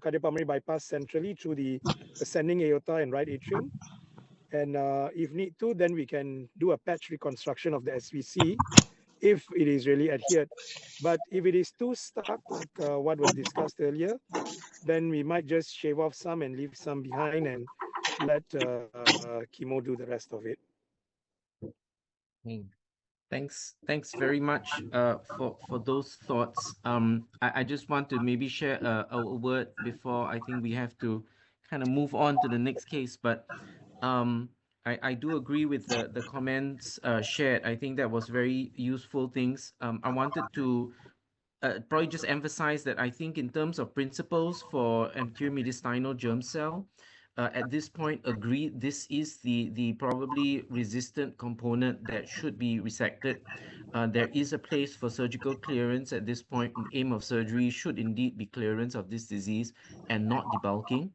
cardiopulmonary bypass centrally through the ascending aorta and right atrium. And if need to, then we can do a patch reconstruction of the SVC if it is really adhered. But if it is too stuck, like what was discussed earlier, then we might just shave off some and leave some behind and let chemo do the rest of it. Thanks very much for those thoughts. I just want to maybe share a word before I think we have to kind of move on to the next case. But I do agree with the comments shared. I think that was very useful things. I wanted to probably just emphasize that I think in terms of principles for anterior mediastinal germ cell, at this point agree this is the probably resistant component that should be resected. There is a place for surgical clearance at this point. The aim of surgery should indeed be clearance of this disease and not debulking.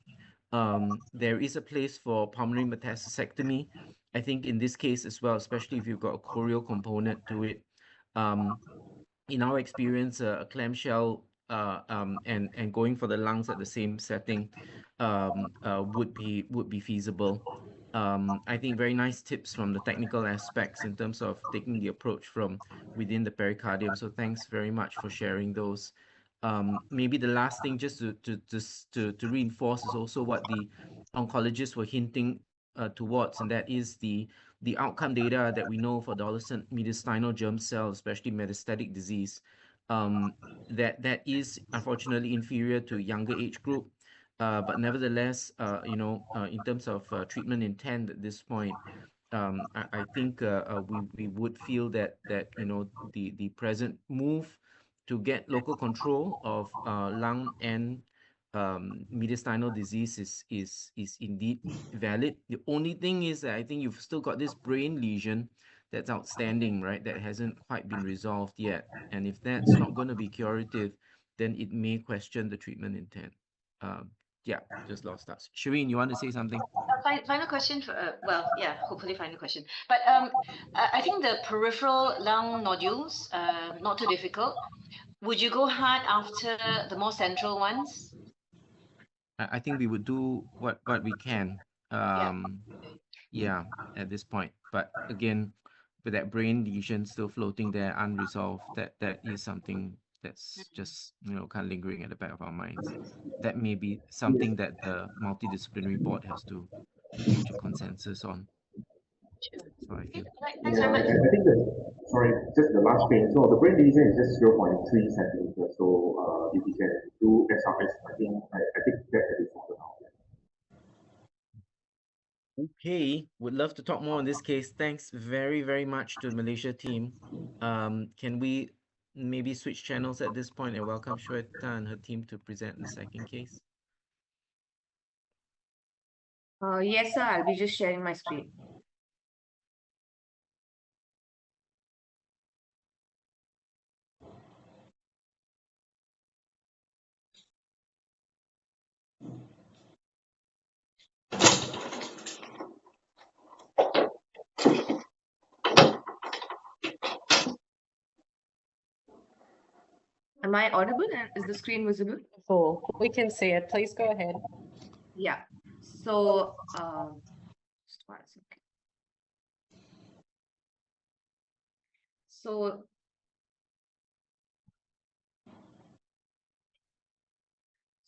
There is a place for pulmonary metastasectomy. I think in this case as well, especially if you've got a chorial component to it. In our experience, a clamshell and going for the lungs at the same setting would be feasible. I think very nice tips from the technical aspects in terms of taking the approach from within the pericardium. So thanks very much for sharing those. Maybe the last thing just to reinforce is also what the oncologists were hinting towards, and that is the outcome data that we know for adolescent mediastinal germ cell, especially metastatic disease, that is unfortunately inferior to younger age group. But nevertheless, in terms of treatment intent at this point, I think we would feel that the present move to get local control of lung and mediastinal disease is indeed valid. The only thing is that I think you've still got this brain lesion that's outstanding, right? That hasn't quite been resolved yet. And if that's not going to be curative, then it may question the treatment intent. Yeah, just lost that. Shireen, you want to say something? Final question for, hopefully final question. But I think the peripheral lung nodules, not too difficult. Would you go hard after the more central ones? I think we would do what we can. Yeah, at this point. But again, with that brain lesion still floating there unresolved, that is something that's just kind of lingering at the back of our minds. That may be something that the multidisciplinary board has to reach a consensus on. So I feel. Thanks very much. I think sorry, just the last thing. So the brain lesion is just 0.3 centimeters. So if you can do SRS, I think that is for now. Okay, would love to talk more on this case. Thanks very, very much to the Malaysia team. Can we maybe switch channels at this point and welcome Shweta and her team to present the second case? Yes, sir. I'll be just sharing my screen. Am I audible and is the screen visible? Oh, we can see it. Please go ahead. Yeah. So, just 1 second.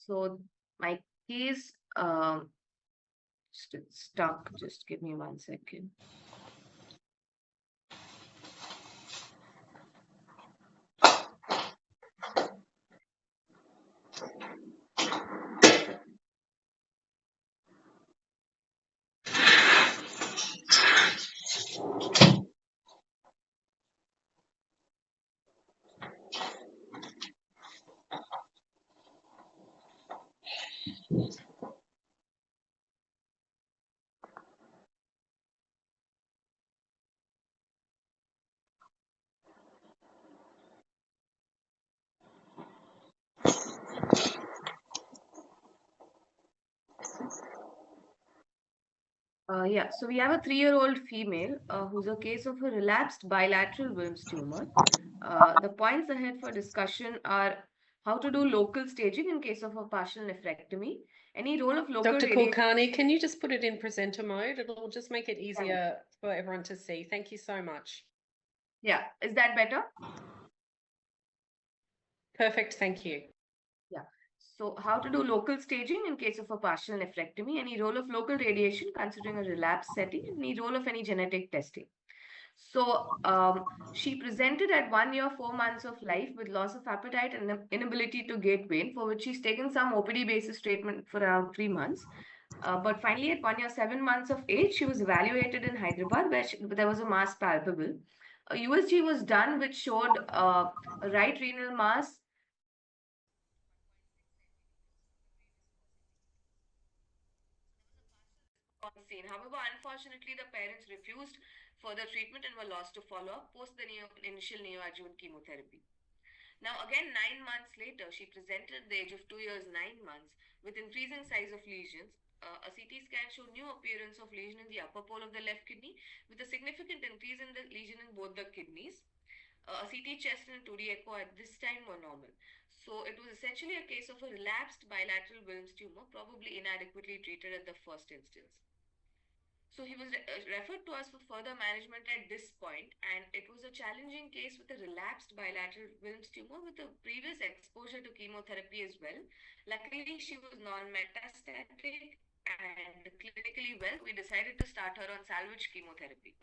So my case stuck. Just give me 1 second. Yeah, so we have a 3-year-old female who's a case of a relapsed bilateral Wilm's tumor. The points ahead for discussion are how to do local staging in case of a partial nephrectomy, any role of local Dr. radiation. Kulkarni, can you just put it in presenter mode? It'll just make it easier for everyone to see. Thank you so much. Yeah, is that better? Perfect, thank you. Yeah. So how to do local staging in case of a partial nephrectomy, any role of local radiation considering a relapse setting, any role of any genetic testing. So she presented at 1 year, 4 months of life with loss of appetite and inability to gait pain, for which she's taken some OPD basis treatment for around 3 months. But finally, at 1 year, 7 months of age, she was evaluated in Hyderabad where there was a mass palpable. A USG was done which showed a right renal mass on scene. However, unfortunately, the parents refused further treatment and were lost to follow-up post the initial neoadjuvant chemotherapy. Now, again, 9 months later, she presented at the age of 2 years, 9 months with increasing size of lesions. A CT scan showed new appearance of lesion in the upper pole of the left kidney with a significant increase in the lesion in both the kidneys. A CT chest and a 2D echo at this time were normal. So it was essentially a case of a relapsed bilateral Wilm's tumor, probably inadequately treated at the first instance. So he was referred to us for further management at this point, and it was a challenging case with a relapsed bilateral Wilm's tumor with a previous exposure to chemotherapy as well. Luckily, she was non-metastatic and clinically well. We decided to start her on salvage chemotherapy.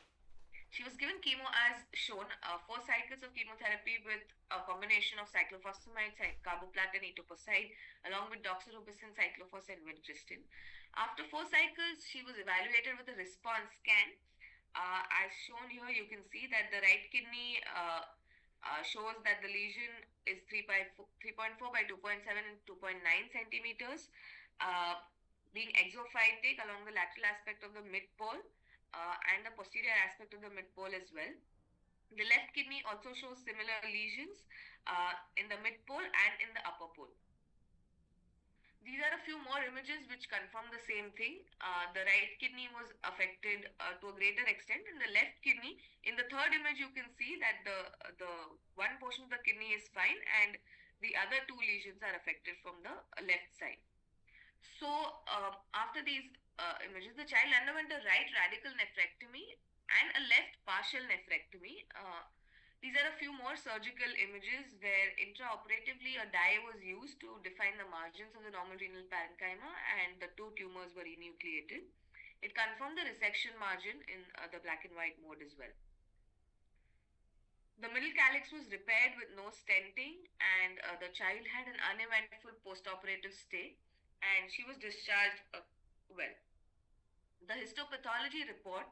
She was given chemo as shown, 4 cycles of chemotherapy with a combination of cyclophosphamide, carboplatin, etoposide, along with doxorubicin, cyclophos, and vincristine. After 4 cycles, she was evaluated with a response scan. As shown here, you can see that the right kidney shows that the lesion is 3.4 by 2.7 and 2.9 centimeters, being exophytic along the lateral aspect of the mid-pole and the posterior aspect of the mid-pole as well. The left kidney also shows similar lesions in the mid-pole and in the upper pole. These are a few more images which confirm the same thing. The right kidney was affected to a greater extent, and the left kidney, in the third image, you can see that the one portion of the kidney is fine, and the other 2 lesions are affected from the left side. So after these images, the child underwent a right radical nephrectomy and a left partial nephrectomy. These are a few more surgical images where intraoperatively a dye was used to define the margins of the normal renal parenchyma and the 2 tumors were enucleated. It confirmed the resection margin in the black and white mode as well. The middle calyx was repaired with no stenting, and the child had an uneventful postoperative stay, and she was discharged well. The histopathology report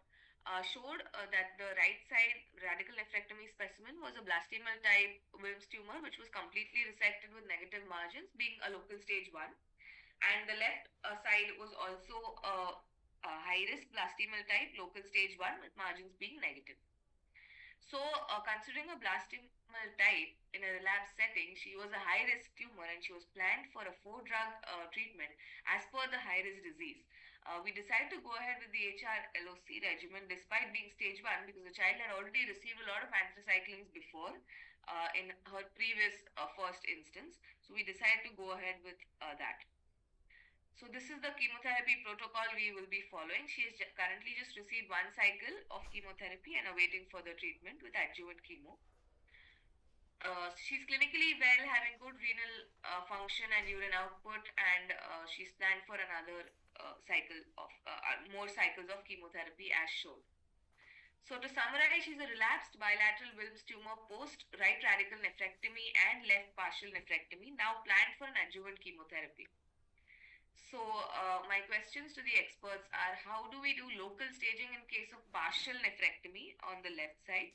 showed that the right side radical nephrectomy specimen was a blastemal type Wilm's tumor, which was completely resected with negative margins, being a local stage 1. And the left side was also a high risk blastemal type local stage 1 with margins being negative. So, considering a blastemal type in a relapse setting, she was a high risk tumor and she was planned for a 4-drug treatment as per the high risk disease. We decided to go ahead with the HR-LOC regimen despite being stage 1 because the child had already received a lot of anthracyclines before in her previous first instance. So, we decided to go ahead with that. So this is the chemotherapy protocol we will be following. She has currently just received 1 cycle of chemotherapy and awaiting further treatment with adjuvant chemo. She's clinically well, having good renal function and urine output, and she's planned for another cycle of more cycles of chemotherapy as shown. So to summarize, she's a relapsed bilateral Wilm's tumor post right radical nephrectomy and left partial nephrectomy, now planned for an adjuvant chemotherapy. So my questions to the experts are, how do we do local staging in case of partial nephrectomy on the left side?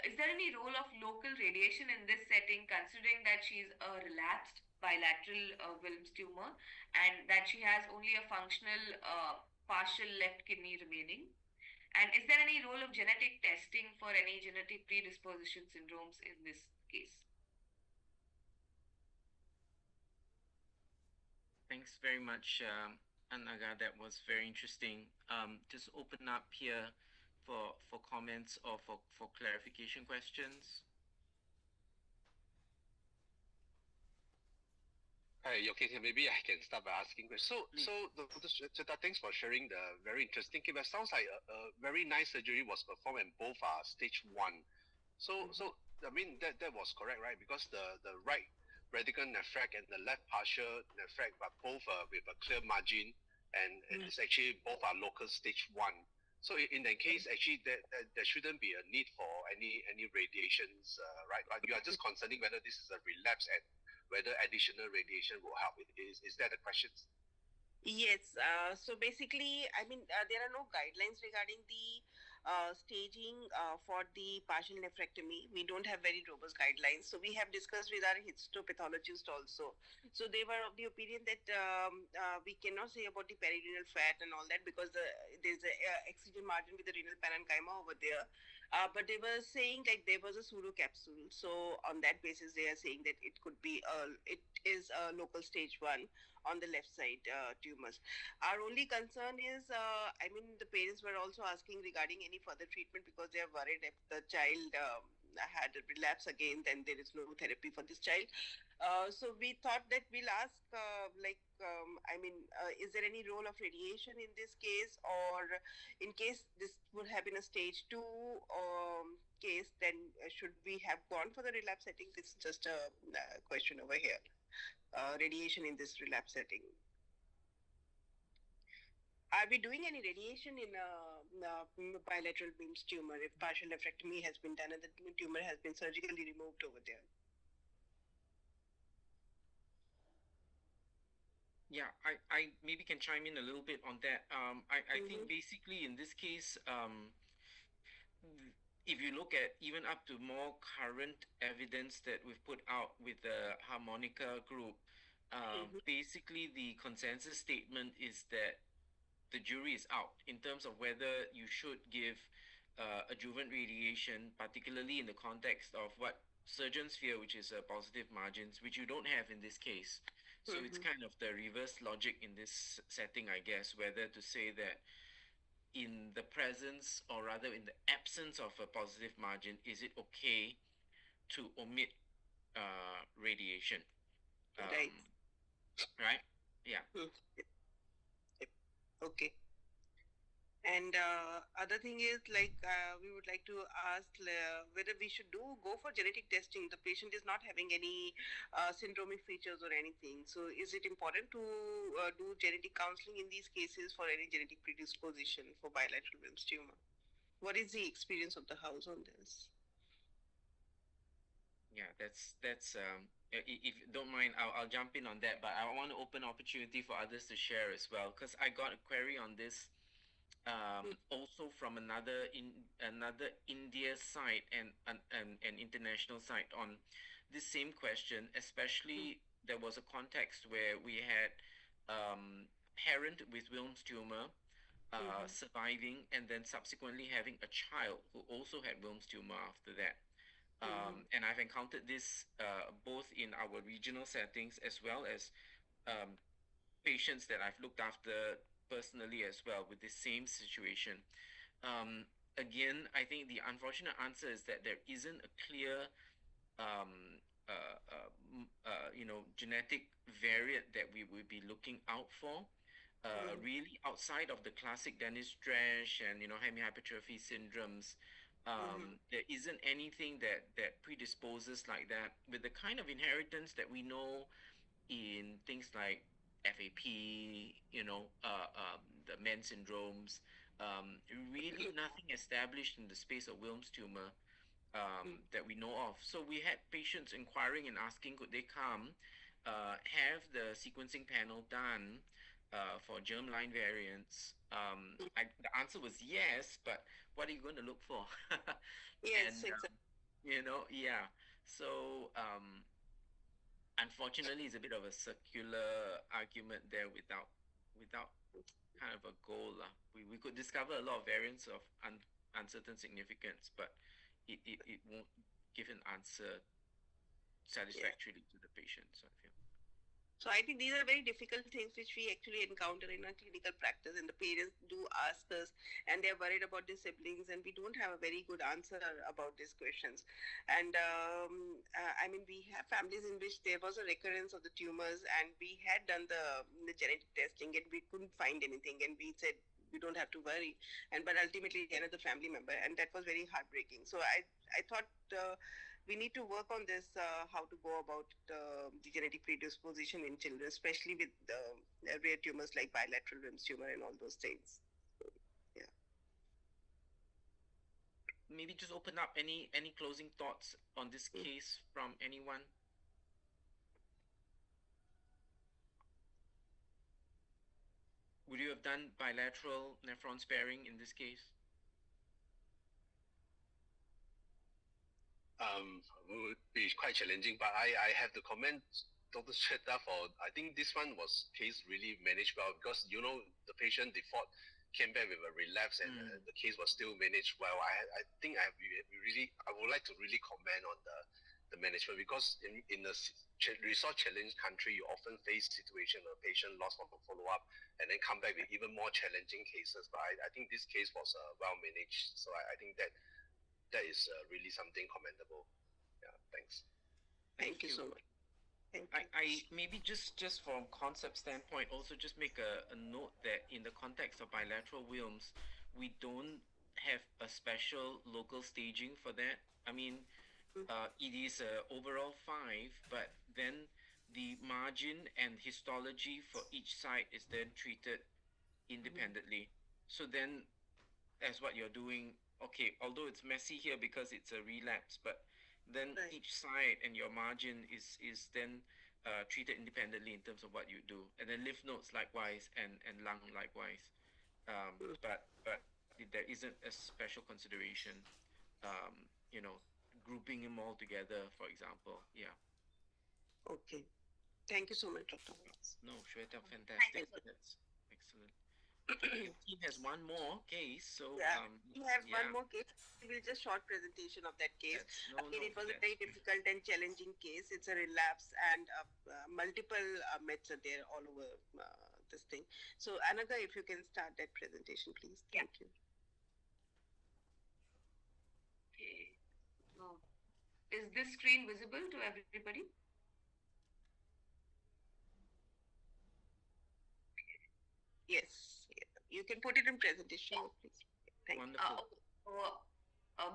Is there any role of local radiation in this setting, considering that she's a relapsed bilateral Wilm's tumor and that she has only a functional partial left kidney remaining? And is there any role of genetic testing for any genetic predisposition syndromes in this case? Thanks very much, Anaga. That was very interesting. Just open up here for comments or for clarification questions. Hi, okay, maybe I can start by asking questions. Please. So Dr. Cheta, thanks for sharing the very interesting case. It sounds like a very nice surgery was performed and both are stage 1. So I mean that was correct, right? Because the right radical nephract and the left partial nephract, but both with a clear margin, and it's actually both are local stage 1. So in that case, actually, there shouldn't be a need for any radiations, right? But you are just concerning whether this is a relapse and whether additional radiation will help. Is that the question? Yes. So basically, I mean, there are no guidelines regarding the staging for the partial nephrectomy. We don't have very robust guidelines. So we have discussed with our histopathologist also. So they were of the opinion that we cannot say about the perirenal fat and all that because there's a excision margin with the renal parenchyma over there. But they were saying like there was a pseudo capsule. So on that basis, they are saying that it could be it is a local stage 1 on the left side tumors. Our only concern is, I mean, the parents were also asking regarding any further treatment because they are worried if the child had a relapse again, then there is no therapy for this child. So we thought that we'll ask, I mean, is there any role of radiation in this case, or in case this would have been a stage 2 case, then should we have gone for the relapse setting? This is just a question over here. Radiation in this relapse setting. Are we doing any radiation in bilateral Wilm's tumor if partial nephrectomy has been done and the tumor has been surgically removed over there? Yeah, I maybe can chime in a little bit on that. I think basically in this case, if you look at even up to more current evidence that we've put out with the Harmonica group, basically the consensus statement is that the jury is out in terms of whether you should give adjuvant radiation, particularly in the context of what surgeons fear, which is positive margins, which you don't have in this case. So it's kind of the reverse logic in this setting, I guess, whether to say that in the presence or rather in the absence of a positive margin, is it okay to omit radiation? Right. Right? Yeah. Okay. And other thing is like we would like to ask whether we should go for genetic testing. The patient is not having any syndromic features or anything. So is it important to do genetic counseling in these cases for any genetic predisposition for bilateral Wilms tumor? What is the experience of the house on this? Yeah, that's if you don't mind, I'll jump in on that, but I want to open opportunity for others to share as well, because I got a query on this also from another India site and an international site on this same question. Especially there was a context where we had parent with Wilm's tumor surviving and then subsequently having a child who also had Wilm's tumor after that. And I've encountered this both in our regional settings as well as patients that I've looked after personally as well with the same situation. Again, I think the unfortunate answer is that there isn't a clear genetic variant that we would be looking out for. Really outside of the classic Dennis-Dresch and hemihypertrophy syndromes, there isn't anything that predisposes like that with the kind of inheritance that we know in things like FAP, the men syndromes. Really nothing established in the space of Wilm's tumor that we know of. So we had patients inquiring and asking, could they come, have the sequencing panel done for germline variants. The answer was yes, but what are you going to look for? Yes, And exactly. yeah. So unfortunately, it's a bit of a circular argument there without kind of a goal. We could discover a lot of variants of uncertain significance, but it won't give an answer satisfactorily to the patient. So I feel. So I think these are very difficult things which we actually encounter in our clinical practice, and the parents do ask us, and they're worried about their siblings, and we don't have a very good answer about these questions. And I mean, we have families in which there was a recurrence of the tumors, and we had done the genetic testing, and we couldn't find anything, and we said we don't have to worry. And but ultimately, another family member, and that was very heartbreaking. So I thought. We need to work on this, how to go about the genetic predisposition in children, especially with rare tumors like bilateral Wilms tumor and all those things. Yeah. Maybe just open up any closing thoughts on this case from anyone. Would you have done bilateral nephron sparing in this case? Would be quite challenging, but I have to commend Dr. Shweta for, I think this one was case really managed well, because the patient default came back with a relapse, and the case was still managed well. I think I would like to really comment on the management, because in a resource challenged country, you often face situation where patient lost from a follow up and then come back with even more challenging cases. But I think this case was well managed, so I think that is really something commendable. Yeah, thanks. Thank you so much. I maybe just from concept standpoint, also just make a note that in the context of bilateral Wilms, we don't have a special local staging for that. I mean, it is overall 5, but then the margin and histology for each site is then treated independently. So then, as what you're doing, okay, although it's messy here because it's a relapse, but then each side and your margin is then treated independently in terms of what you do, and then lymph nodes likewise, and lung likewise. But there isn't a special consideration, you know, grouping them all together, for example. Yeah. Okay. Thank you so much, Dr. No, Shweta, fantastic. That's excellent. Your team has one more case, so we have one more case. We'll just short presentation of that case. It was a very difficult and challenging case. It's a relapse, and multiple meds are there all over this thing. So Anagha, if you can start that presentation, please. Thank you. Okay. Is this screen visible to everybody? Yes, you can put it in presentation, please. Thank you.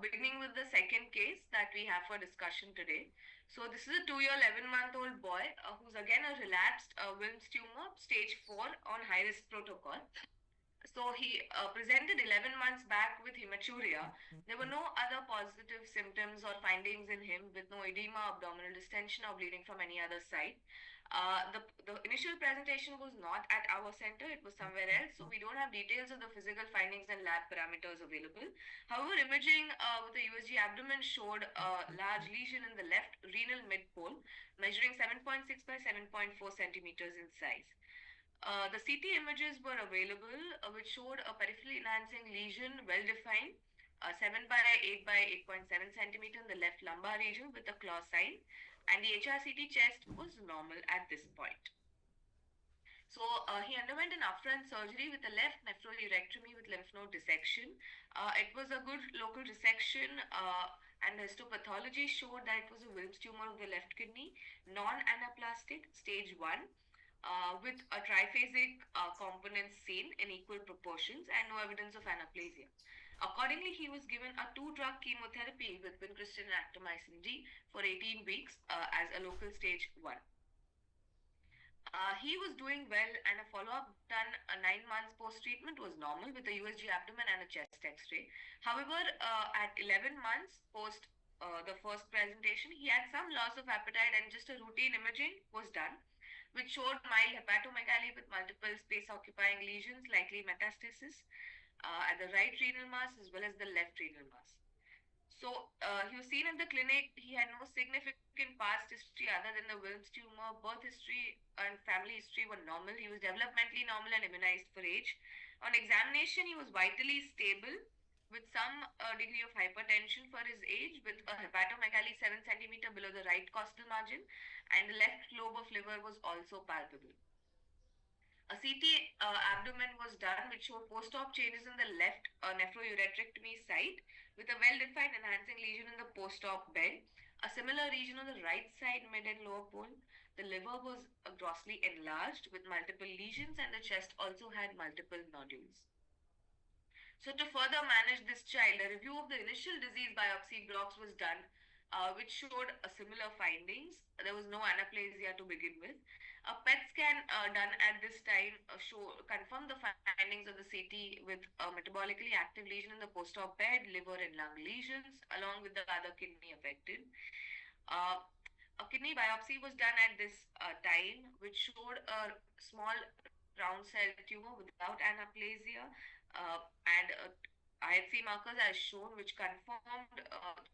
Beginning with the second case that we have for discussion today. So this is a 2-year, 11-month-old boy who's again a relapsed Wilms tumor, stage 4 on high-risk protocol. So he presented 11 months back with hematuria. There were no other positive symptoms or findings in him, with no edema, abdominal distension, or bleeding from any other side. The initial presentation was not at our center, it was somewhere else, so we don't have details of the physical findings and lab parameters available. However, imaging with the USG abdomen showed a large lesion in the left renal midpole, measuring 7.6 by 7.4 centimeters in size. The CT images were available, which showed a peripherally enhancing lesion, well defined, 7 by 8 by 8.7 centimeter in the left lumbar region with a claw sign, and the HRCT chest was normal at this point. So he underwent an upfront surgery with a left nephrourectomy with lymph node dissection. It was a good local resection, and the histopathology showed that it was a Wilms tumor of the left kidney, non-anaplastic, stage 1. With a triphasic components seen in equal proportions and no evidence of anaplasia. Accordingly, he was given a 2-drug chemotherapy with vincristine and actomycin D for 18 weeks as a local stage 1. He was doing well, and a follow-up done 9 months post-treatment was normal with a USG abdomen and a chest X-ray. However, at 11 months post the first presentation, he had some loss of appetite, and just a routine imaging was done, which showed mild hepatomegaly with multiple space-occupying lesions, likely metastasis, at the right renal mass as well as the left renal mass. So he was seen in the clinic. He had no significant past history other than the Wilms tumor. Birth history and family history were normal. He was developmentally normal and immunized for age. On examination, he was vitally stable. with some degree of hypertension for his age, with a hepatomegaly 7 centimeter below the right costal margin, and the left lobe of liver was also palpable. A CT abdomen was done, which showed post-op changes in the left nephrouretrectomy site, with a well-defined enhancing lesion in the post-op bed. A similar region on the right side, mid and lower pole. The liver was grossly enlarged with multiple lesions, and the chest also had multiple nodules. So to further manage this child, a review of the initial disease biopsy blocks was done, which showed similar findings. There was no anaplasia to begin with. A PET scan done at this time confirmed the findings of the CT with a metabolically active lesion in the post-op bed, liver and lung lesions, along with the other kidney affected. Uh, a kidney biopsy was done at this time, which showed a small round cell tumor without anaplasia, and IHC markers as shown, which confirmed the right kidney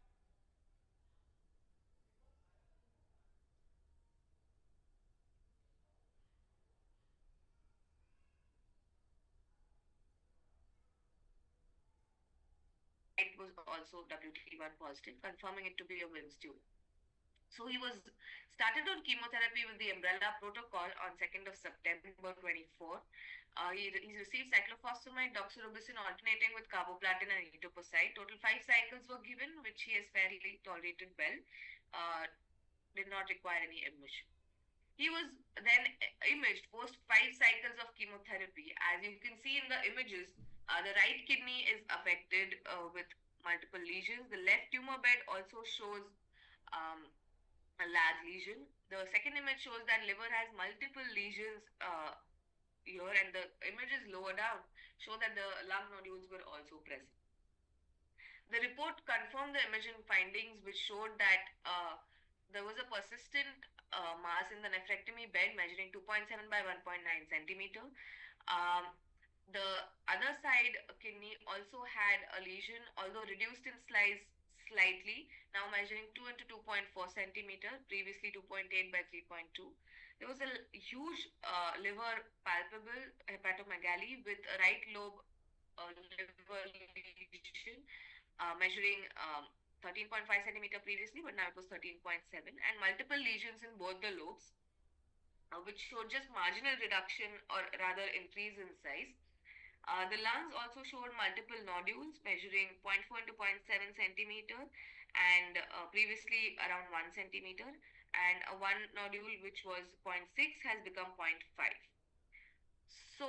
is affected. Right was also WT1 positive, confirming it to be a Wilm's tumor. So he was started on chemotherapy with the umbrella protocol on 2nd of September 24. He's received cyclophosphamide, doxorubicin alternating with carboplatin and etoposide. Total 5 cycles were given, which he has fairly tolerated well. Did not require any admission. He was then imaged post 5 cycles of chemotherapy. As you can see in the images, the right kidney is affected with multiple lesions. The left tumor bed also shows a large lesion. The second image shows that liver has multiple lesions here, and the images lower down show that the lung nodules were also present. The report confirmed the imaging findings, which showed that there was a persistent mass in the nephrectomy bed measuring 2.7 by 1.9 centimeter. The other side kidney also had a lesion, although reduced in size slightly, now measuring 2 into 2.4 centimeter, previously 2.8 by 3.2. There was a huge liver palpable hepatomegaly with a right lobe liver lesion measuring 13.5 centimeter previously, but now it was 13.7, and multiple lesions in both the lobes, which showed just marginal reduction or rather increase in size. The lungs also showed multiple nodules measuring 0.4 to 0.7 centimeter and previously around 1 centimeter, and one nodule which was 0.6 has become 0.5. So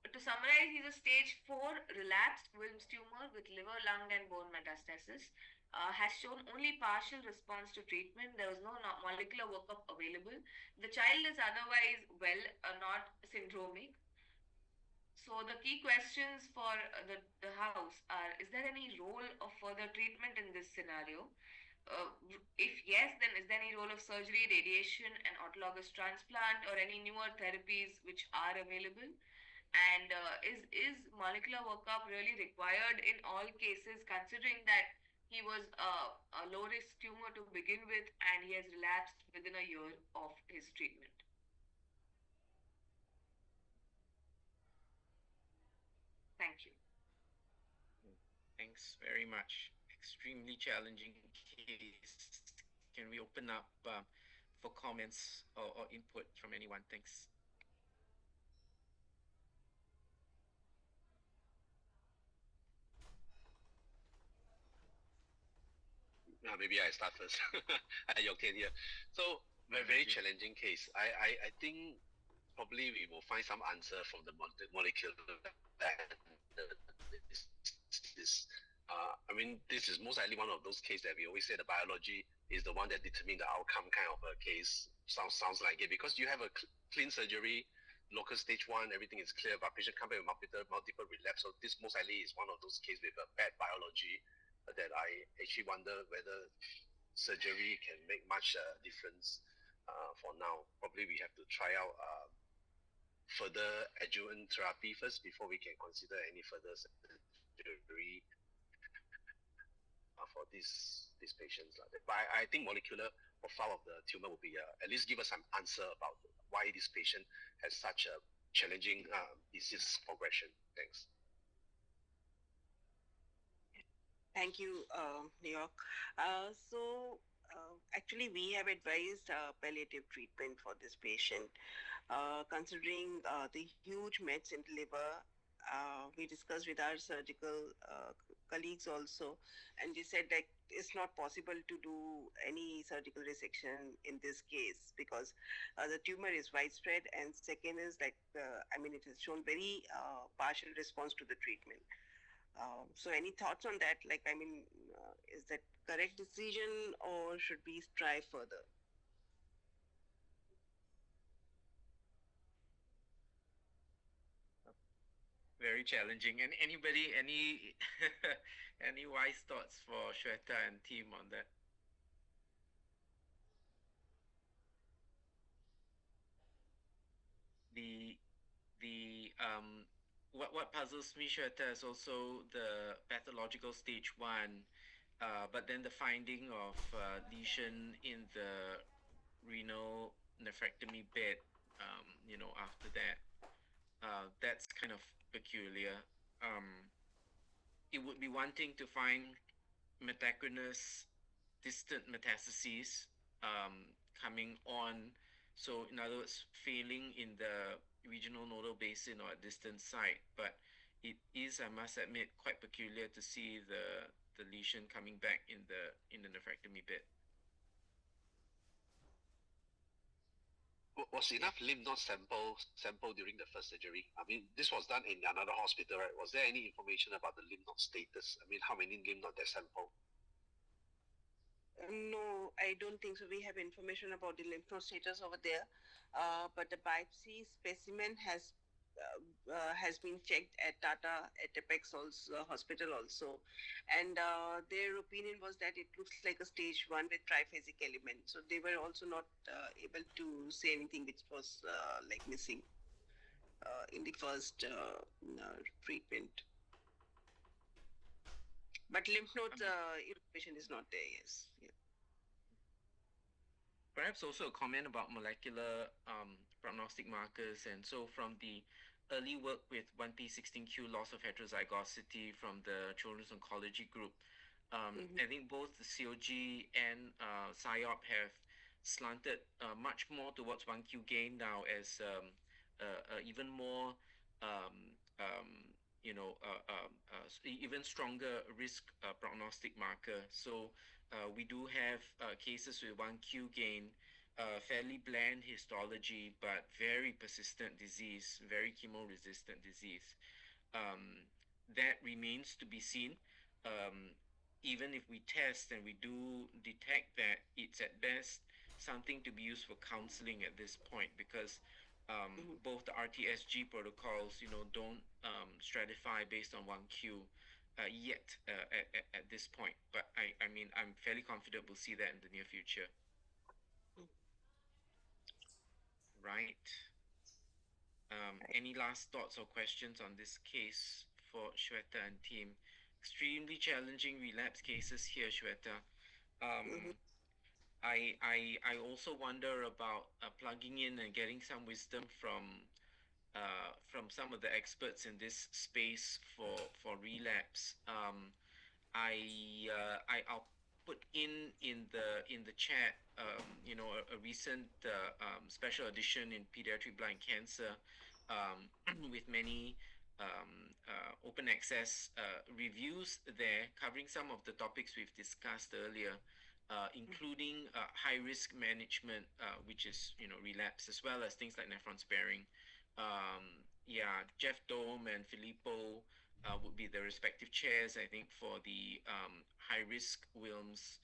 to summarize, he's a stage 4 relapsed Wilm's tumor with liver, lung and bone metastasis. Has shown only partial response to treatment. There was no molecular workup available. The child is otherwise well, not syndromic. So the key questions for the house are: is there any role of further treatment in this scenario? If yes, then is there any role of surgery, radiation, and autologous transplant, or any newer therapies which are available? And is molecular workup really required in all cases, considering that he was a low risk tumor to begin with and he has relapsed within a year of his treatment? Thank you. Thanks very much. Extremely challenging case. Can we open up for comments or input from anyone? Thanks. Maybe I start first. Yokten here. So very challenging case. I think probably we will find some answer from the molecule. I mean, this is most likely one of those cases that we always say the biology is the one that determines the outcome kind of a case. Sounds like it, because you have a clean surgery, local stage 1, everything is clear, but patient come back with multiple relapse. So this most likely is one of those cases with a bad biology that I actually wonder whether surgery can make much difference for now. Probably we have to try out further adjuvant therapy first before we can consider any further surgery for these patients. But I think molecular profile of the tumor will be at least give us some answer about why this patient has such a challenging disease progression. Thanks. Thank you, New York. Actually, we have advised palliative treatment for this patient. Considering the huge mets in the liver, we discussed with our surgical colleagues also, and they said that it's not possible to do any surgical resection in this case because the tumor is widespread, and second is like, I mean, it has shown very partial response to the treatment. So any thoughts on that? Like, I mean, is that correct decision or should we try further? Very challenging. And anybody, any any wise thoughts for Shweta and team on that? The what puzzles me, Shweta, is also the pathological stage one, but then the finding of lesion in the renal nephrectomy bed. After that, that's kind of peculiar. It would be one thing to find metachronous distant metastases coming on. So, in other words, failing in the regional nodal basin or a distant site. But it is, I must admit, quite peculiar to see the lesion coming back in the nephrectomy bed. Was enough lymph node sample during the first surgery? I mean, this was done in another hospital, right? Was there any information about the lymph node status? I mean, how many lymph node they sampled? No, I don't think so. We have information about the lymph node status over there, but the biopsy specimen has been checked at Tata at Apex also, hospital also, and their opinion was that it looks like a stage one with triphasic element. So they were also not able to say anything which was like missing in the first treatment. But lymph node information is not there. Yes. Yeah. Perhaps also a comment about molecular prognostic markers. And so from the early work with 1p16q loss of heterozygosity from the Children's Oncology Group, I think both the COG and PSYOP have slanted much more towards 1q gain now as even more, even stronger risk prognostic marker. So we do have cases with 1q gain, fairly bland histology, but very persistent disease, very chemo-resistant disease. That remains to be seen. Even if we test and we do detect that, it's at best something to be used for counseling at this point because both the RTSG protocols, don't stratify based on 1Q yet at this point. But I mean, I'm fairly confident we'll see that in the near future. Right. Any last thoughts or questions on this case for Shweta and team? Extremely challenging relapse cases here, Shweta. I also wonder about plugging in and getting some wisdom from some of the experts in this space for relapse. I'll put in the chat a recent special edition in pediatric blind cancer with many open access reviews there covering some of the topics we've discussed earlier, including high risk management, which is relapse, as well as things like nephron sparing. Jeff Dome and Filippo would be the respective chairs, I think, for the high risk Wilms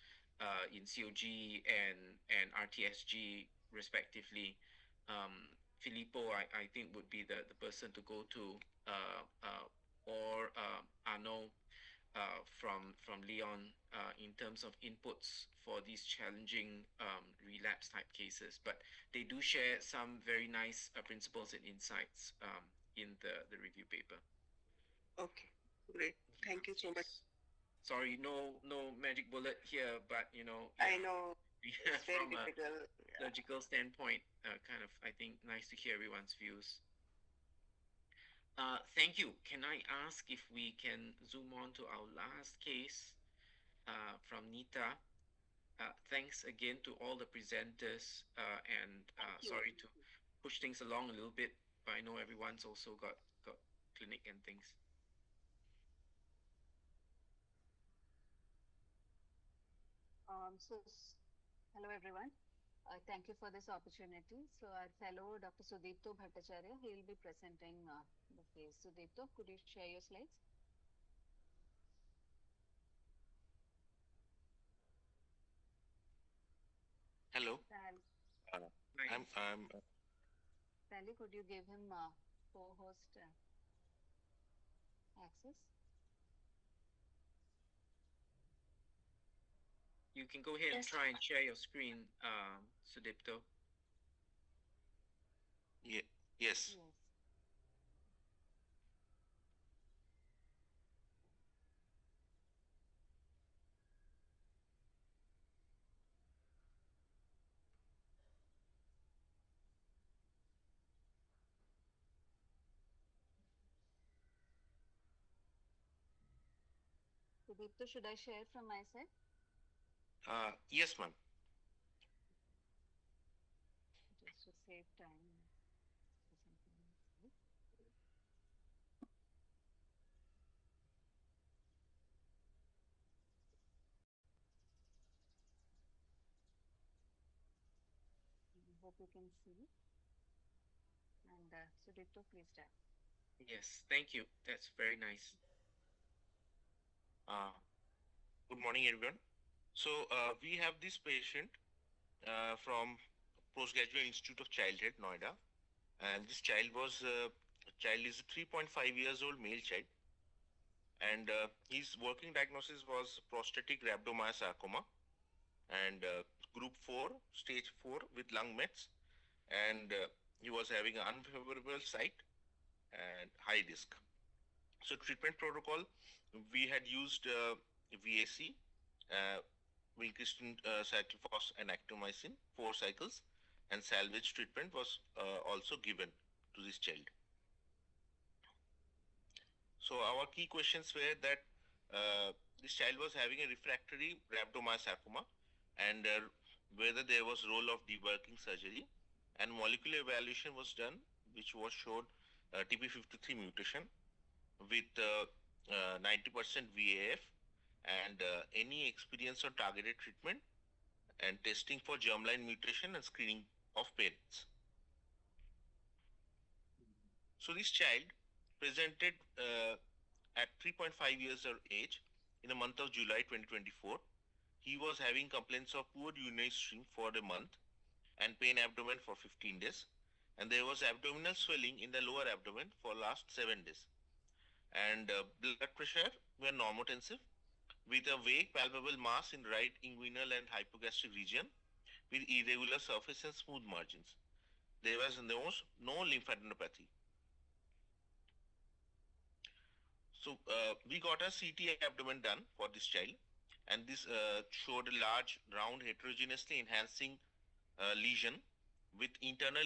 in COG and RTSG respectively. Filippo, I think, would be the person to go to, or Arno from Leon in terms of inputs for these challenging relapse type cases. But they do share some very nice principles and insights in the review paper. Okay, great. Thank you so much. Sorry, no magic bullet here, but I know it's very from difficult. a logical standpoint, kind of, I think, nice to hear everyone's views. Thank you. Can I ask if we can zoom on to our last case from Nita? Thanks again to all the presenters, and Thank you. sorry to push things along a little bit, but I know everyone's also got clinic and things. Hello everyone. Thank you for this opportunity. So our fellow Dr. Sudipto Bhattacharya, he will be presenting the case. Sudipto, could you share your slides? Hello. Sally, I'm Sally, could you give him co-host access? You can go ahead and try and share your screen, Sudipto. yes. Yes. Sudipto, should I share from my side? Yes, ma'am. Just to save time. Hope you can see. And Sudipto, please start. Yes, thank you. That's very nice. Good morning, everyone. So we have this patient from Postgraduate Institute of Childhood, Noida, and this child is a 3.5 years old male child, and his working diagnosis was prostatic rhabdomyosarcoma, and group 4, stage 4 with lung mets, and he was having an unfavorable site and high risk. So treatment protocol, we had used VAC, vincristine, cyclophos, and actomycin, 4 cycles, and salvage treatment was also given to this child. So our key questions were that this child was having a refractory rhabdomyosarcoma, and whether there was role of debulking surgery, and molecular evaluation was done, which was showed TP53 mutation with 90% VAF, and any experience on targeted treatment, and testing for germline mutation and screening of parents. So this child presented at 3.5 years of age in the month of July 2024. He was having complaints of poor urinary stream for a month and pain abdomen for 15 days. And there was abdominal swelling in the lower abdomen for last 7 days. And blood pressure were normotensive with a vague palpable mass in right inguinal and hypogastric region with irregular surface and smooth margins. There was no lymphadenopathy. So we got a CT abdomen done for this child, and this showed a large, round, heterogeneously enhancing lesion with internal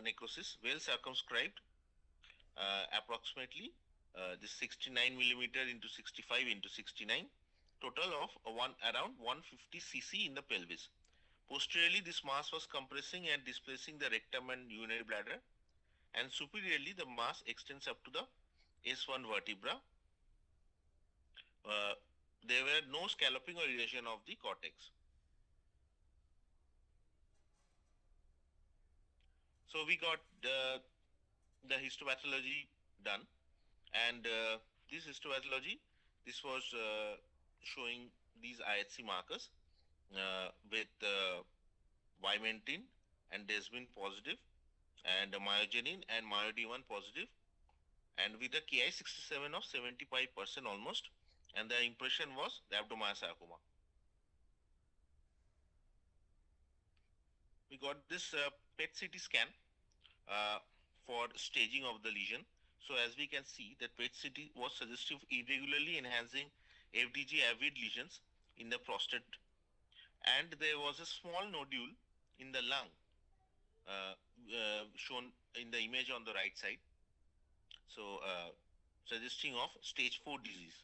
necrosis, well circumscribed, approximately this 69 millimeter into 65 into 69, total of around 150 cc in the pelvis. Posteriorly, this mass was compressing and displacing the rectum and urinary bladder, and superiorly, the mass extends up to the S1 vertebra. There were no scalloping or erosion of the cortex. So we got the histopathology done, and this histopathology, this was showing these IHC markers with vimentin and desmin positive, and myogenin and myod1 positive, and with a Ki67 of 75% almost, and the impression was rhabdomyosarcoma. We got this PET CT scan for staging of the lesion. So as we can see, that PET CT was suggestive irregularly enhancing FDG avid lesions in the prostate, and there was a small nodule in the lung shown in the image on the right side. so suggesting of stage 4 disease.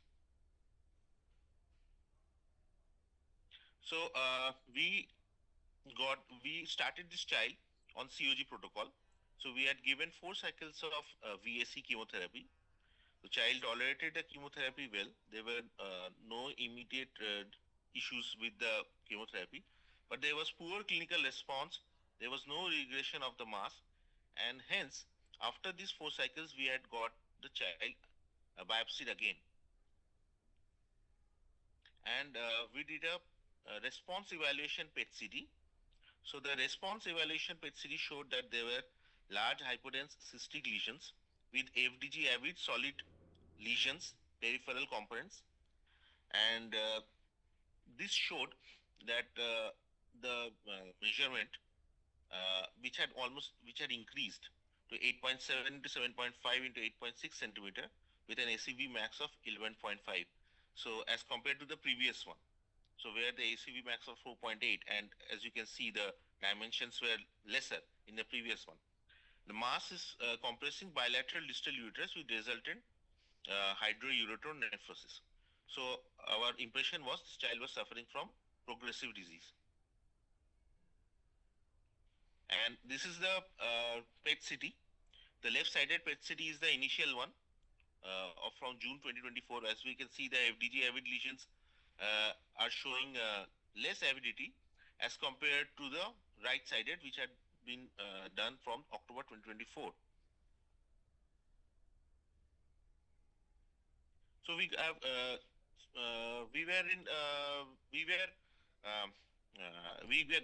So we started this child on COG protocol. So we had given 4 cycles of VAC chemotherapy. The child tolerated the chemotherapy well. There were no immediate issues with the chemotherapy, but there was poor clinical response. There was no regression of the mass, and hence, after these 4 cycles, we had got the child biopsied again, and we did a response evaluation PET-CT. So the response evaluation PET-CT showed that there were large hypodense cystic lesions with FDG avid solid lesions, peripheral components, and this showed that the measurement, which had increased to 8.7 into 7.5 into 8.6 centimeter with an ACV max of 11.5. So as compared to the previous one, so where the ACV max of 4.8, and as you can see, the dimensions were lesser in the previous one. The mass is compressing bilateral distal uterus with resultant hydroureter nephrosis. So our impression was this child was suffering from progressive disease. And this is the PET-CT. The left-sided PET-CT is the initial one from June 2024. As we can see, the FDG avid lesions are showing less avidity as compared to the right-sided, which had been done from October 2024. So we have we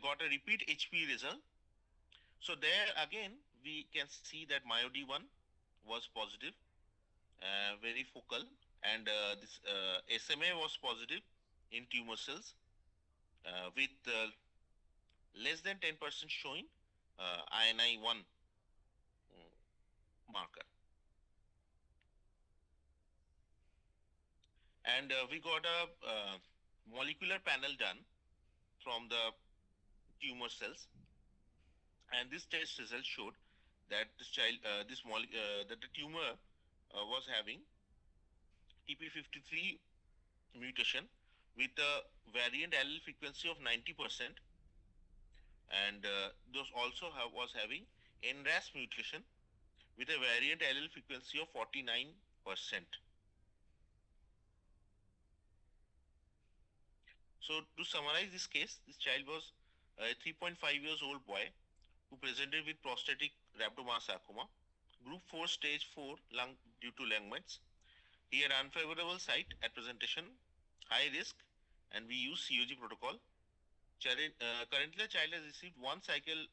got a repeat HP result. So there again we can see that MyoD1 was positive, very focal, and this SMA was positive in tumor cells with less than 10% showing INI1 marker. And we got a molecular panel done from the tumor cells, and this test result showed that that the tumor was having TP53 mutation with a variant allele frequency of 90%, and those also was having NRAS mutation with a variant allele frequency of 49%. So to summarize this case, this child was a 3.5 years old boy who presented with prostatic rhabdomyosarcoma, group 4 stage 4 lung due to lung mets. He had unfavorable site at presentation, high risk, and we use COG protocol. Currently, the child has received 1 cycle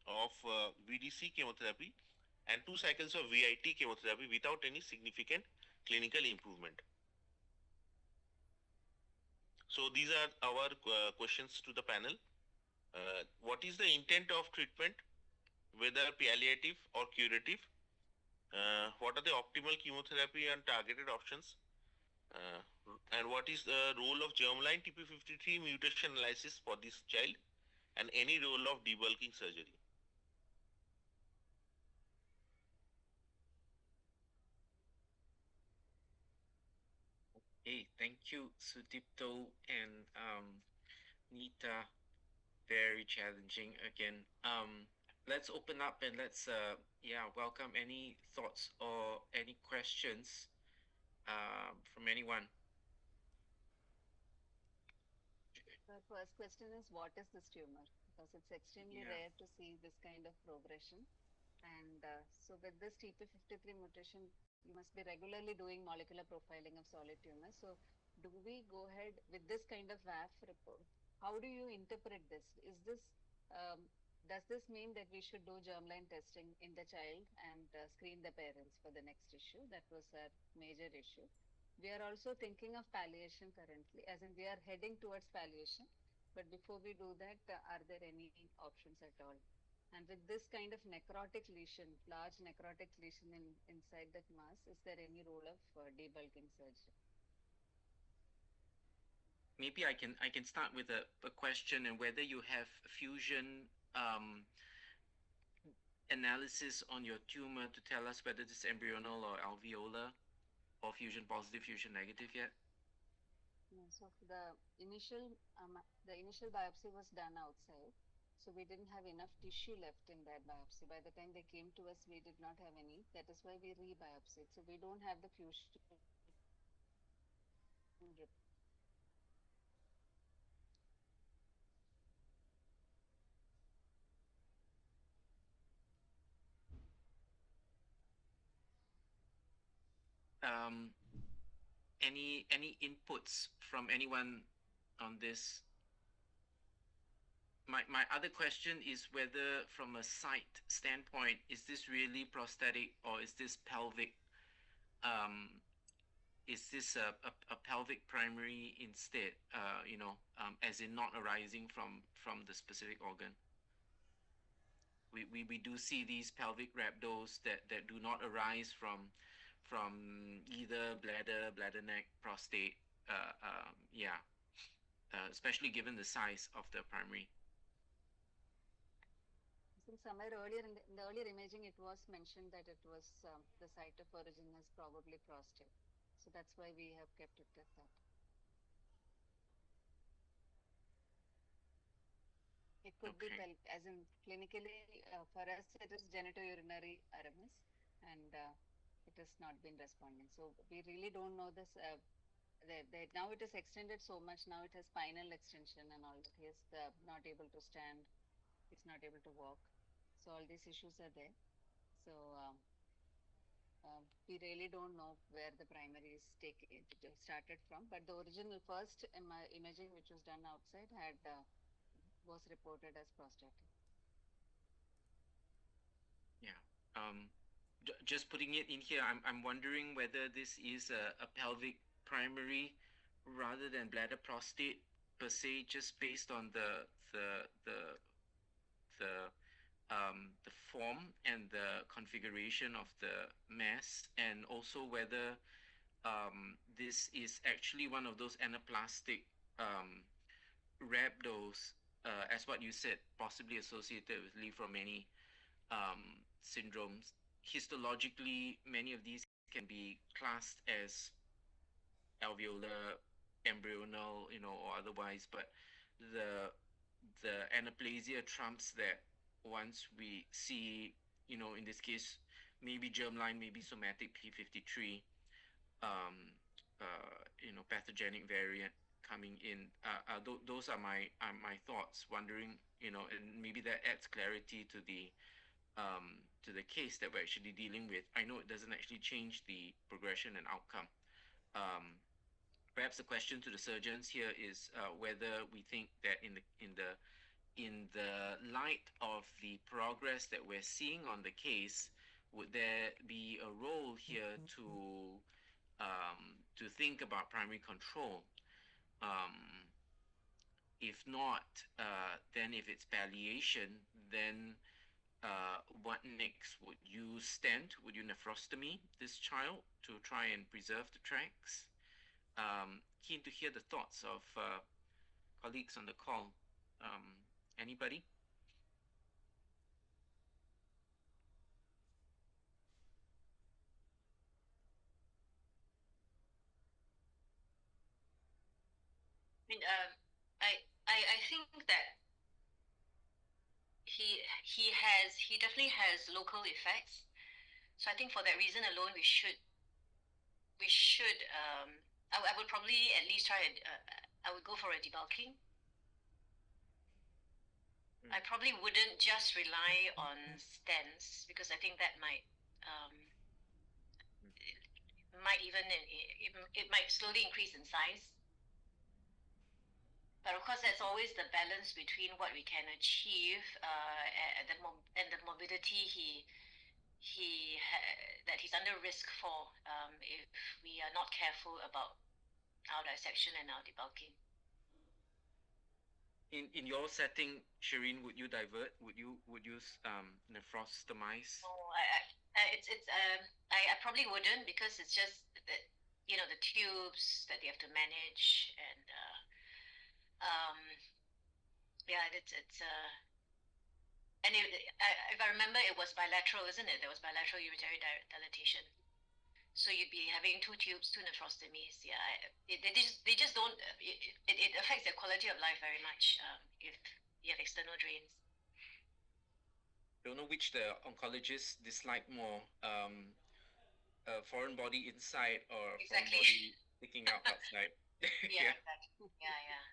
of VDC chemotherapy and 2 cycles of VIT chemotherapy without any significant clinical improvement. So these are our questions to the panel. What is the intent of treatment, whether palliative or curative? What are the optimal chemotherapy and targeted options? And what is the role of germline TP53 mutation analysis for this child, and any role of debulking surgery? Hey, thank you, Sudipto and Nita. Very challenging again. Let's open up and let's welcome any thoughts or any questions from anyone. The first question is, what is this tumor? Because it's extremely rare to see this kind of progression. And so with this TP53 mutation, you must be regularly doing molecular profiling of solid tumors. So do we go ahead with this kind of VAF report? How do you interpret this? Is this, does this mean that we should do germline testing in the child and screen the parents for the next issue? That was our major issue. We are also thinking of palliation currently, as in we are heading towards palliation. But before we do that, are there any options at all? And with this kind of necrotic lesion, large necrotic lesion inside that mass, is there any role of debulking surgery? Maybe I can start with a question, and whether you have fusion analysis on your tumor to tell us whether this is embryonal or alveolar or fusion positive, fusion negative yet? Yeah, so the initial biopsy was done outside, so we didn't have enough tissue left in that biopsy. By the time they came to us, we did not have any. That is why we rebiopsied. So we don't have the fusion Um, any inputs from anyone on this? My other question is whether from a site standpoint, is this really prosthetic or is this pelvic? Is this a pelvic primary instead, as in not arising from the specific organ? We do see these pelvic rhabdos that do not arise from either bladder neck, prostate, especially given the size of the primary. I think somewhere earlier in the earlier imaging, it was mentioned that it was the site of origin is probably prostate. So that's why we have kept it at that. It could be as in clinically for us it is genitourinary RMS, and it has not been responding. So we really don't know this. Now it is extended so much. Now it has spinal extension and all that. He is not able to stand. He's not able to walk. So all these issues are there. So we really don't know where the primary is started from. But the original first imaging, which was done outside, was reported as prostatic. Yeah. Just putting it in here, I'm wondering whether this is a pelvic primary rather than bladder prostate per se, just based on the form and the configuration of the mass, and also whether this is actually one of those anaplastic rhabdos, as what you said, possibly associated with Li-Fraumeni syndromes. Histologically, many of these can be classed as alveolar, embryonal, or otherwise, but the anaplasia trumps that once we see, in this case, maybe germline, maybe somatic P53, pathogenic variant coming in. Those are my thoughts. Wondering, and maybe that adds clarity to the case that we're actually dealing with. I know it doesn't actually change the progression and outcome. Perhaps the question to the surgeons here is whether we think that in the light of the progress that we're seeing on the case, would there be a role here to think about primary control? If not, then if it's palliation, then what next? Would you stent? Would you nephrostomy this child to try and preserve the tracts? Keen to hear the thoughts of colleagues on the call. Anybody? I mean, I think that he definitely has local effects. So I think for that reason alone, we should I would probably at least try I would go for a debulking. I probably wouldn't just rely on stents, because I think that might even it might slowly increase in size. But of course, that's always the balance between what we can achieve and the morbidity that he's under risk for if we are not careful about our dissection and our debulking. In your setting, Shireen, would you divert? Would you nephrostomize? No, I probably wouldn't, because it's just that the tubes that they have to manage, and yeah, it's And if I remember, it was bilateral, isn't it? There was bilateral uretary dilatation. So you'd be having 2 tubes, 2 nephrostomies. Yeah, they just don't. It affects their quality of life very much if you have external drains. Don't know which the oncologists dislike more, a foreign body inside or a foreign Exactly. body sticking out outside. Yeah, exactly. Yeah.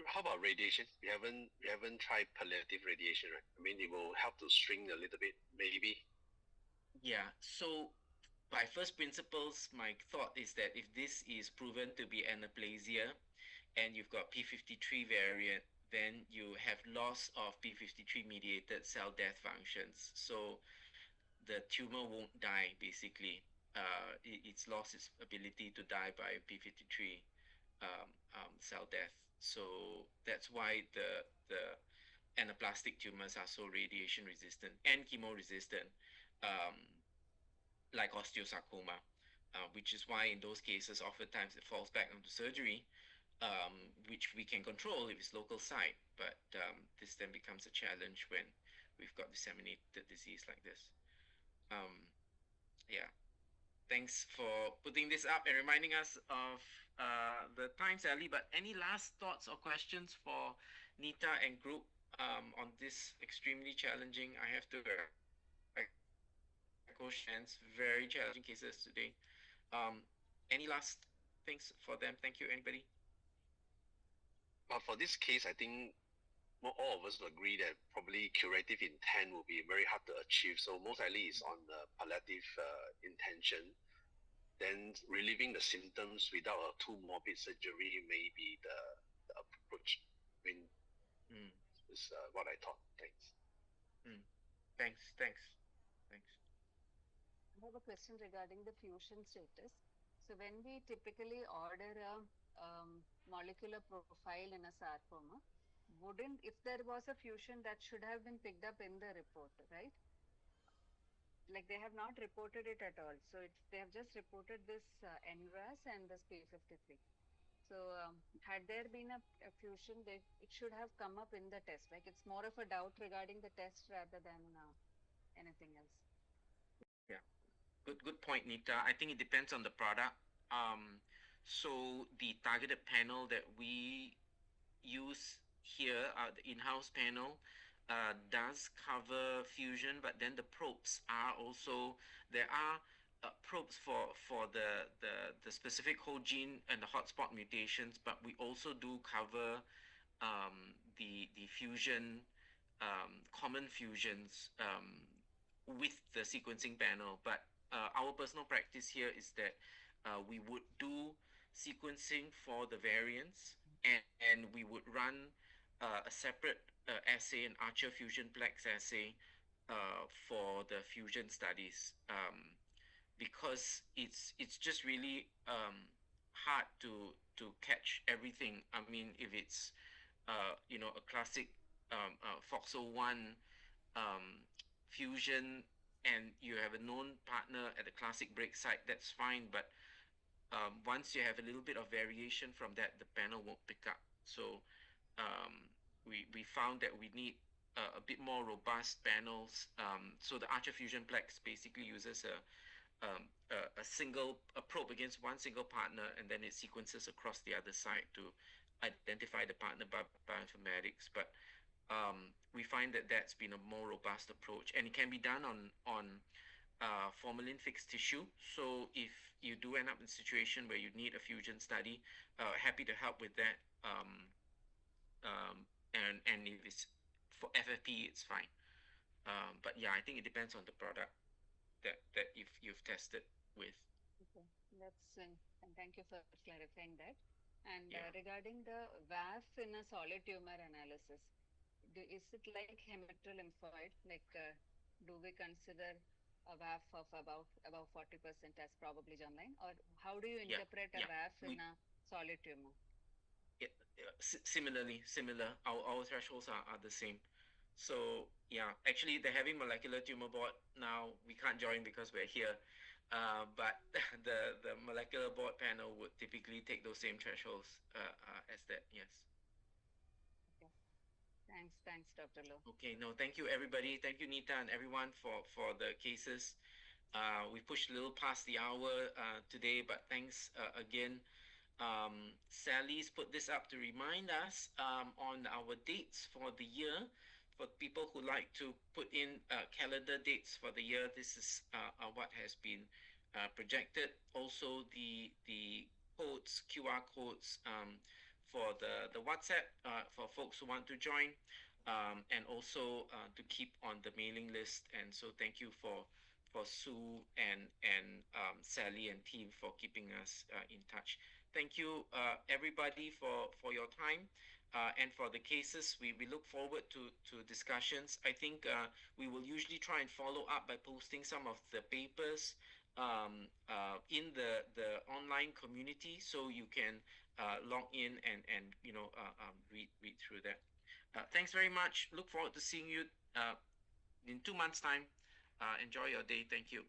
How about radiation? We haven't tried palliative radiation, right? I mean, it will help to shrink a little bit, maybe. Yeah. So by first principles, my thought is that if this is proven to be anaplasia and you've got P53 variant, then you have loss of P53 mediated cell death functions. So the tumor won't die basically. It's lost its ability to die by P53 cell death. So that's why the anaplastic tumors are so radiation resistant and chemo resistant, um, like osteosarcoma, which is why in those cases oftentimes it falls back onto surgery, which we can control if it's local site. But this then becomes a challenge when we've got disseminated disease like this. Yeah. Thanks for putting this up and reminding us of the time, Sally. But any last thoughts or questions for Nita and group on this extremely challenging, I have to echo Sharon's very challenging cases today. Any last things for them? Thank you. Anybody? But for this case, I think all of us agree that probably curative intent will be very hard to achieve. So most likely it's on the palliative intention. Then relieving the symptoms without a too morbid surgery may be the approach. I mean, is what I thought. Thanks. Thanks. I have a question regarding the fusion status. So when we typically order a molecular profile in a sarcoma, wouldn't, if there was a fusion, that should have been picked up in the report, right? Like they have not reported it at all. So they have just reported this NRAS and this P53. So had there been a fusion, it should have come up in the test. Like it's more of a doubt regarding the test rather than anything else. Yeah. Good point, Nita. I think it depends on the product. So the targeted panel that we use here, the in-house panel, does cover fusion, but then the probes are also, there are probes for the specific whole gene and the hotspot mutations, but we also do cover the fusion, common fusions with the sequencing panel. But our personal practice here is that we would do sequencing for the variants, and we would run a separate assay, an Archer fusion plex assay for the fusion studies, because it's just really hard to catch everything. I mean, if it's a classic FOXO1 fusion and you have a known partner at the classic break site, that's fine. But once you have a little bit of variation from that, the panel won't pick up. So we found that we need a bit more robust panels. So the Archer Fusion Plex basically uses a single probe against one single partner, and then it sequences across the other side to identify the partner by bioinformatics. But we find that that's been a more robust approach, and it can be done on formalin fixed tissue. So if you do end up in a situation where you need a fusion study, happy to help with that. And if it's for FFP, it's fine. But yeah, I think it depends on the product that you've tested with. Okay, and thank you for clarifying that. And regarding the VAF in a solid tumor analysis, is it like hematolymphoid? Like, do we consider a VAF of about 40% as probably germline, or how do you interpret a VAF in a solid tumor? Similar. Our thresholds are the same. So yeah, actually they're having molecular tumor board now. We can't join because we're here. But the molecular board panel would typically take those same thresholds as that. Yes. Okay. Thanks, Dr. Low. Okay, no, thank you everybody. Thank you Nita and everyone for the cases. We pushed a little past the hour today, but thanks again. Sally's put this up to remind us on our dates for the year. For people who like to put in calendar dates for the year, this is what has been projected. Also, the codes, QR codes for the WhatsApp for folks who want to join, and also to keep on the mailing list. And so, thank you for Sue and Sally and team for keeping us in touch. Thank you, everybody, for your time and for the cases. We look forward to discussions. I think we will usually try and follow up by posting some of the papers in the online community, so you can log in and read through that. Thanks very much. Look forward to seeing you in 2 months' time. Enjoy your day. Thank you.